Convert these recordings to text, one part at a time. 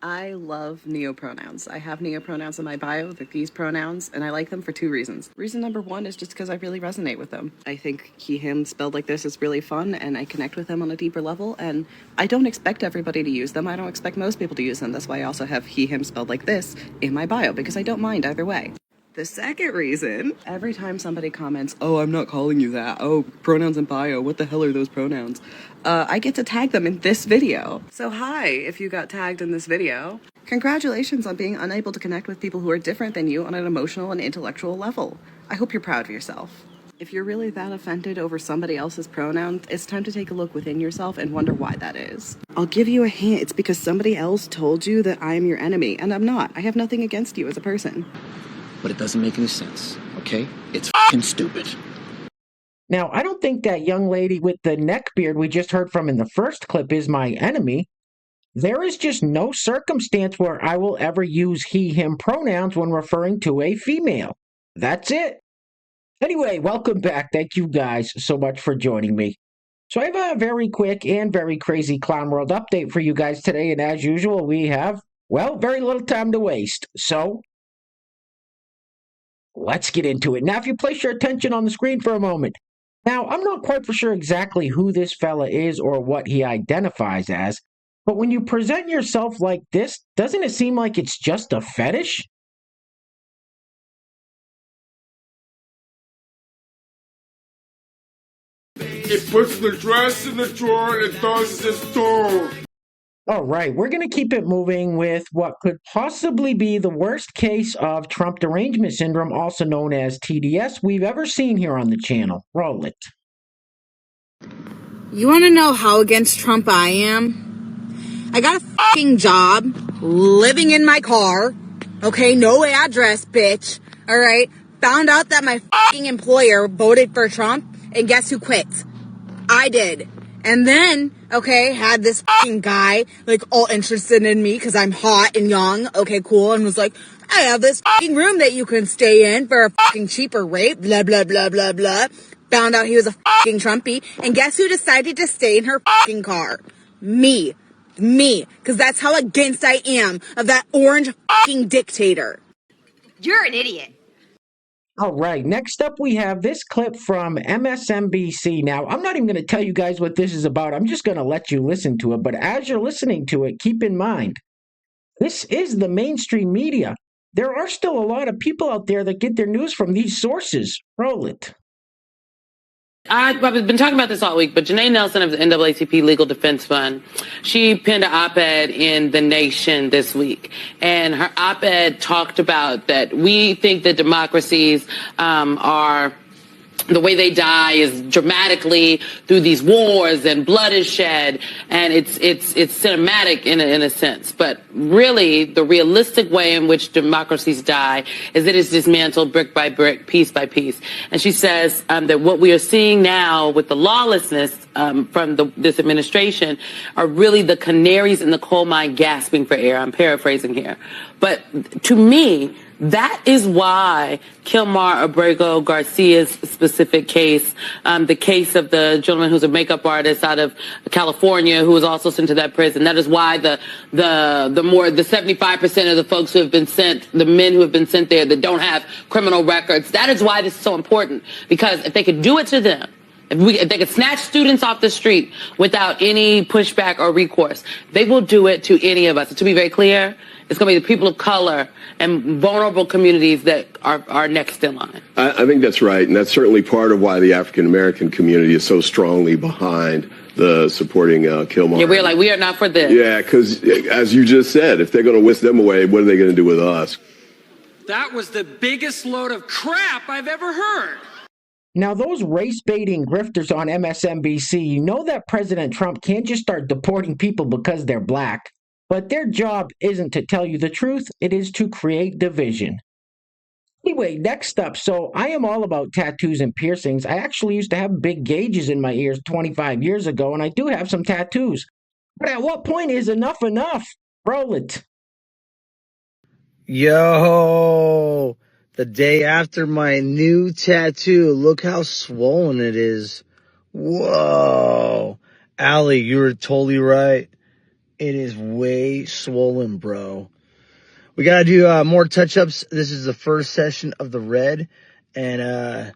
I love neopronouns. I have neopronouns in my bio, these pronouns, and I like them for two reasons. Reason number one is just because I really resonate with them. I think he, him spelled like this is really fun, and I connect with them on a deeper level, and I don't expect everybody to use them. I don't expect most people to use them. That's why I also have he, him spelled like this in my bio, because I don't mind either way. The second reason, every time somebody comments, oh, I'm not calling you that, oh, pronouns in bio, what the hell are those pronouns? I get to tag them in this video. So hi, if you got tagged in this video. Congratulations on being unable to connect with people who are different than you on an emotional and intellectual level. I hope you're proud of yourself. If you're really that offended over somebody else's pronoun, it's time to take a look within yourself and wonder why that is. I'll give you a hint. It's because somebody else told you that I'm your enemy, and I'm not. I have nothing against you as a person. But it doesn't make any sense, okay? It's f***ing stupid. Now, I don't think that young lady with the neck beard we just heard from in the first clip is my enemy. There is just no circumstance where I will ever use he, him pronouns when referring to a female. That's it. Anyway, welcome back. Thank you guys so much for joining me. So I have a very quick and very crazy Clown World update for you guys today, and as usual, we have, well, very little time to waste. So let's get into it. Now, if you place your attention on the screen for a moment. Now, I'm not quite for sure exactly who this fella is or what he identifies as, but when you present yourself like this, doesn't it seem like it's just a fetish? He puts the dress in the drawer and throws his stove. All right, we're going to keep it moving with what could possibly be the worst case of Trump derangement syndrome, also known as TDS, we've ever seen here on the channel. Roll it. You want to know how against Trump I am? I got a fucking job, living in my car, okay, no address, bitch, all right? Found out that my fucking employer voted for Trump, and guess who quit? I did. And then, okay, had this fucking guy, like, all interested in me because I'm hot and young, okay, cool, and was like, I have this fucking room that you can stay in for a fucking cheaper rate, blah, blah, blah, blah, blah. Found out he was a fucking Trumpy, and guess who decided to stay in her fucking car? Me. Because that's how against I am of that orange fucking dictator. You're an idiot. All right, next up we have this clip from MSNBC. Now, I'm not even going to tell you guys what this is about. I'm just going to let you listen to it. But as you're listening to it, keep in mind, this is the mainstream media. There are still a lot of people out there that get their news from these sources. Roll it. I've been talking about this all week, but Janae Nelson of the NAACP Legal Defense Fund, she penned an op-ed in The Nation this week. And her op-ed talked about that we think that democracies are... the way they die is dramatically through these wars and blood is shed, and it's cinematic in a sense. But really, the realistic way in which democracies die is it is dismantled brick by brick, piece by piece. And she says that what we are seeing now with the lawlessness from this administration are really the canaries in the coal mine gasping for air. I'm paraphrasing here. But to me, that is why Kilmar Abrego Garcia's specific case, the case of the gentleman who's a makeup artist out of California who was also sent to that prison. That is why the 75% of the folks who have been sent, the men who have been sent there that don't have criminal records, that is why this is so important. Because if they could do it to them, if they could snatch students off the street without any pushback or recourse, they will do it to any of us. And to be very clear, it's going to be the people of color and vulnerable communities that are next in line. I think that's right. And that's certainly part of why the African-American community is so strongly behind the supporting Kilmar. Yeah, we're like, we are not for this. Yeah, because as you just said, if they're going to whisk them away, what are they going to do with us? That was the biggest load of crap I've ever heard. Now, those race-baiting grifters on MSNBC, you know that President Trump can't just start deporting people because they're black. But their job isn't to tell you the truth, it is to create division. Anyway, next up, so I am all about tattoos and piercings. I actually used to have big gauges in my ears 25 years ago, and I do have some tattoos. But at what point is enough enough? Roll it. Yo, the day after my new tattoo, look how swollen it is. Whoa. Allie, you were totally right. It is way swollen, bro. We gotta do more touch-ups. This is the first session of the red. And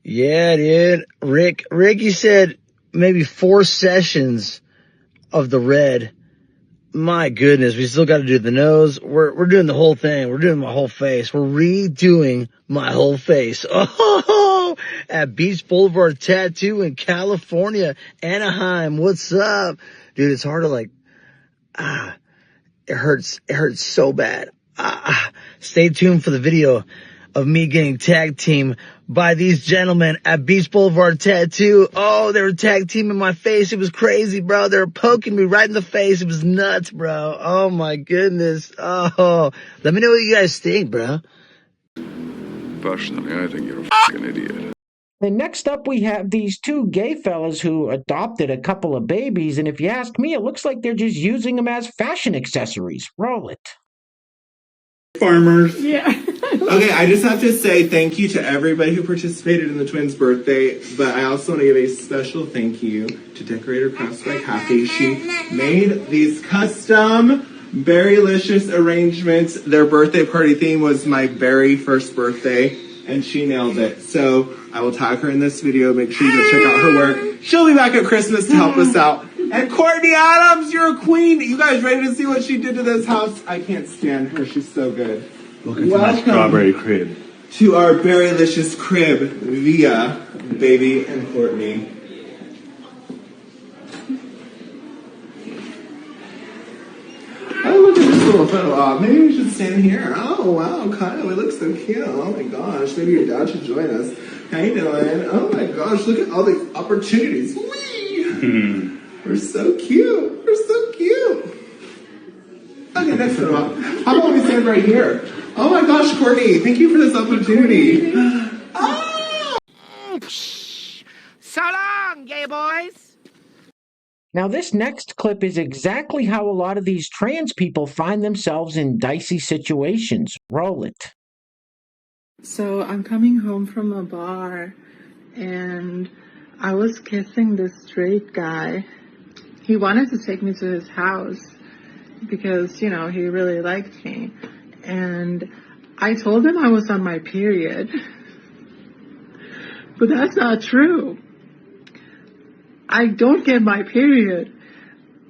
yeah, dude. Ricky said maybe 4 sessions of the red. My goodness, we still got to do the nose. We're doing the whole thing. We're doing my whole face. We're redoing my whole face. Oh, at Beach Boulevard Tattoo in California, Anaheim. What's up, dude? It's hard to it hurts. It hurts so bad. Stay tuned for the video of me getting tag teamed by these gentlemen at Beach Boulevard Tattoo. Oh, they were tag teaming my face. It was crazy, bro. They were poking me right in the face. It was nuts, bro. Oh my goodness. Oh, let me know what you guys think, bro. Personally, I think you're a fucking idiot. And next up, we have these 2 gay fellas who adopted a couple of babies, and if you ask me, it looks like they're just using them as fashion accessories. Roll it. Farmers. Yeah. Okay, I just have to say thank you to everybody who participated in the twins' birthday, but I also want to give a special thank you to decorator Crafts by Kathy. She made these custom berry-licious arrangements. Their birthday party theme was my very first birthday, and she nailed it. So I will tag her in this video. Make sure you go check out her work. She'll be back at Christmas to help us out. And Courtney Adams, you're a queen. You guys ready to see what she did to this house? I can't stand her. She's so good. Welcome to my strawberry crib. To our berry-licious crib via Baby and Courtney. Oh, look at this little photo op. Maybe we should stand here. Oh, wow, Kyle, we look so cute. Oh, my gosh. Maybe your dad should join us. How you doing? Oh, my gosh, look at all these opportunities. Whee! We're so cute. We're so cute. Okay, next photo op. How about we stand right here? Oh, my gosh, Courtney, thank you for this opportunity. Oh! So long, gay boys. Now, this next clip is exactly how a lot of these trans people find themselves in dicey situations. Roll it. So I'm coming home from a bar and I was kissing this straight guy. He wanted to take me to his house because, you know, he really liked me. And I told him I was on my period. But that's not true. I don't get my period.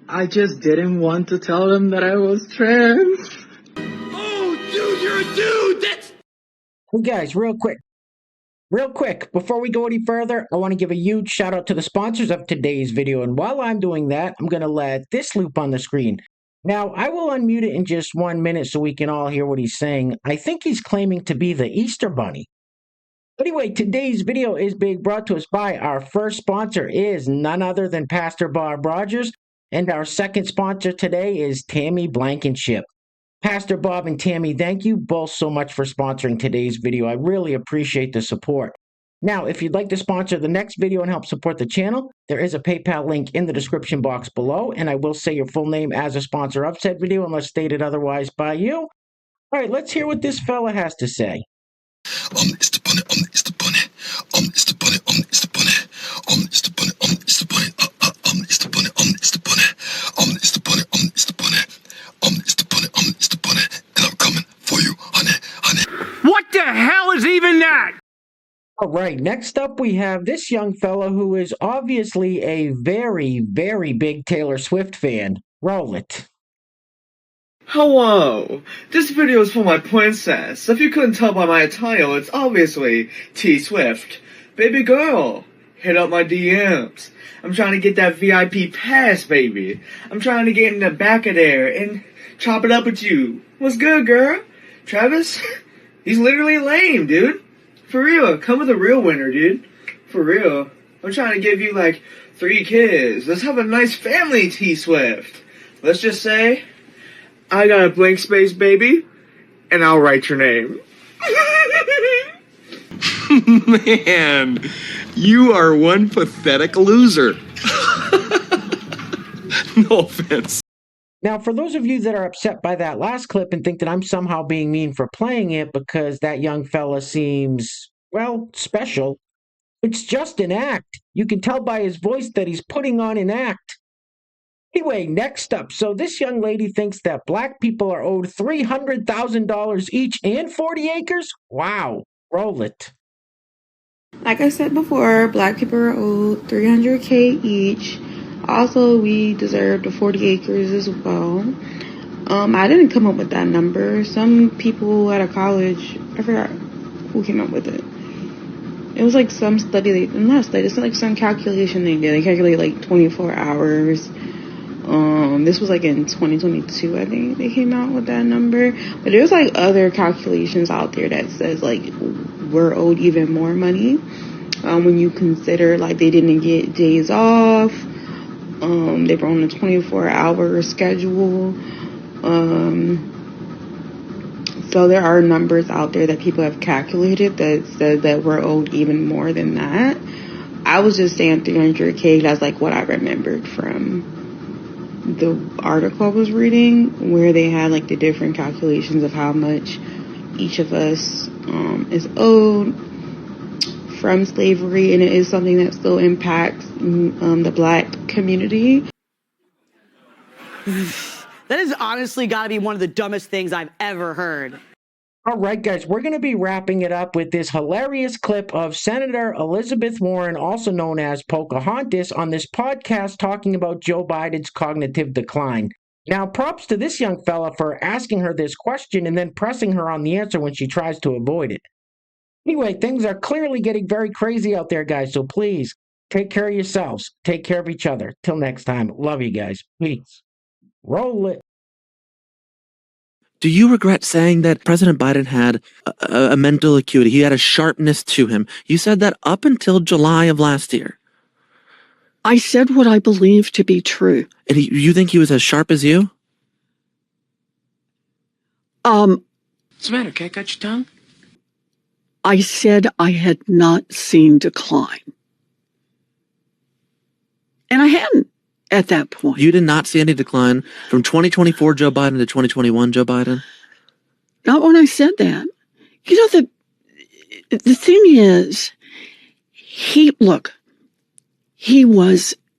I just didn't want to tell him that I was trans. Oh, dude, you're a dude! That's... Hey guys, real quick, before we go any further, I want to give a huge shout out to the sponsors of today's video. And while I'm doing that, I'm going to let this loop on the screen. Now, I will unmute it in just 1 minute so we can all hear what he's saying. I think he's claiming to be the Easter Bunny. Anyway, today's video is being brought to us by our first sponsor is none other than Pastor Bob Rogers. And our second sponsor today is Tammy Blankenship. Pastor Bob and Tammy, thank you both so much for sponsoring today's video. I really appreciate the support. Now, if you'd like to sponsor the next video and help support the channel, there is a PayPal link in the description box below, and I will say your full name as a sponsor of said video unless stated otherwise by you. All right, let's hear what this fella has to say. It's the bunny, it's the bunny, it's the bunny, it's the bunny, it's the bunny, it's the bunny, it's the bunny, it's the bunny, it's the bunny, it's the bunny, it's the bunny, it's the bunny, and I'm coming for you, honey, honey. What the hell is even that? All right, next up we have this young fella who is obviously a very, very big Taylor Swift fan. Roll it. Hello, this video is for my princess. If you couldn't tell by my attire, it's obviously T Swift. Baby girl, hit up my DMs. I'm trying to get that VIP pass, baby. I'm trying to get in the back of there and chop it up with you. What's good, girl? Travis? He's literally lame, dude. For real, come with a real winner, dude. For real. I'm trying to give you, like, 3 kids. Let's have a nice family, T Swift. Let's just say, I got a blank space, baby, and I'll write your name. Man, you are one pathetic loser. No offense. Now, for those of you that are upset by that last clip and think that I'm somehow being mean for playing it because that young fella seems, well, special, it's just an act. You can tell by his voice that he's putting on an act. Anyway, next up. So this young lady thinks that black people are owed $300,000 each and 40 acres? Wow. Roll it. Like I said before, black people are owed $300K each. Also, we deserve the 40 acres as well. I didn't come up with that number. Some people at a college, I forgot who came up with it. It was like some study, it's like some calculation they did. They calculated like 24 hours. This was like in 2022, I think they came out with that number. But there's like other calculations out there that says like we're owed even more money. When you consider like they didn't get days off. They were on a 24-hour schedule. So there are numbers out there that people have calculated that says that we're owed even more than that. I was just saying 300K. That's like what I remembered from the article I was reading, where they had like the different calculations of how much each of us is owed from slavery, and it is something that still impacts the black community. That has honestly got to be one of the dumbest things I've ever heard. All right, guys, we're going to be wrapping it up with this hilarious clip of Senator Elizabeth Warren, also known as Pocahontas, on this podcast talking about Joe Biden's cognitive decline. Now, props to this young fella for asking her this question and then pressing her on the answer when she tries to avoid it. Anyway, things are clearly getting very crazy out there, guys, so please take care of yourselves. Take care of each other. Till next time, love you guys. Peace. Roll it. Do you regret saying that President Biden had a mental acuity? He had a sharpness to him. You said that up until July of last year. I said what I believe to be true. And you think he was as sharp as you? What's the matter, cat? Got your tongue? I said I had not seen decline. And I hadn't at that point. You did not see any decline from 2024 Joe Biden to 2021 Joe Biden? Not when I said that. You know, the thing is, he was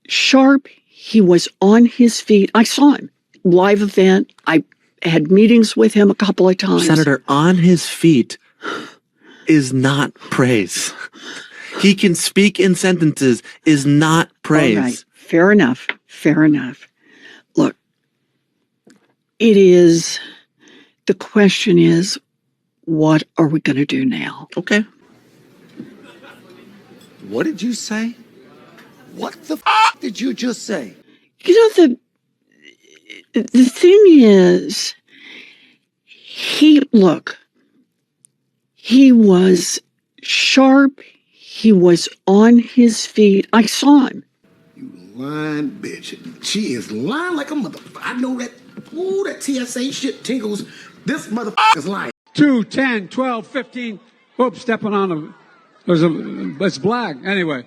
sharp. He was on his feet. I saw him. Live event. I had meetings with him a couple of times. Senator, on his feet is not praise. He can speak in sentences is not praise. All right. Fair enough. Fair enough. Look, the question is, what are we going to do now? Okay. What did you say? What the f*** did you just say? You know, the thing is, he was sharp. He was on his feet. I saw him. Lying bitch. She is lying like a motherfucker. I know that. Ooh, that TSA shit tingles. This motherfucker's lying. 2, 10, 12, 15. Oops, stepping on a. It's black. Anyway.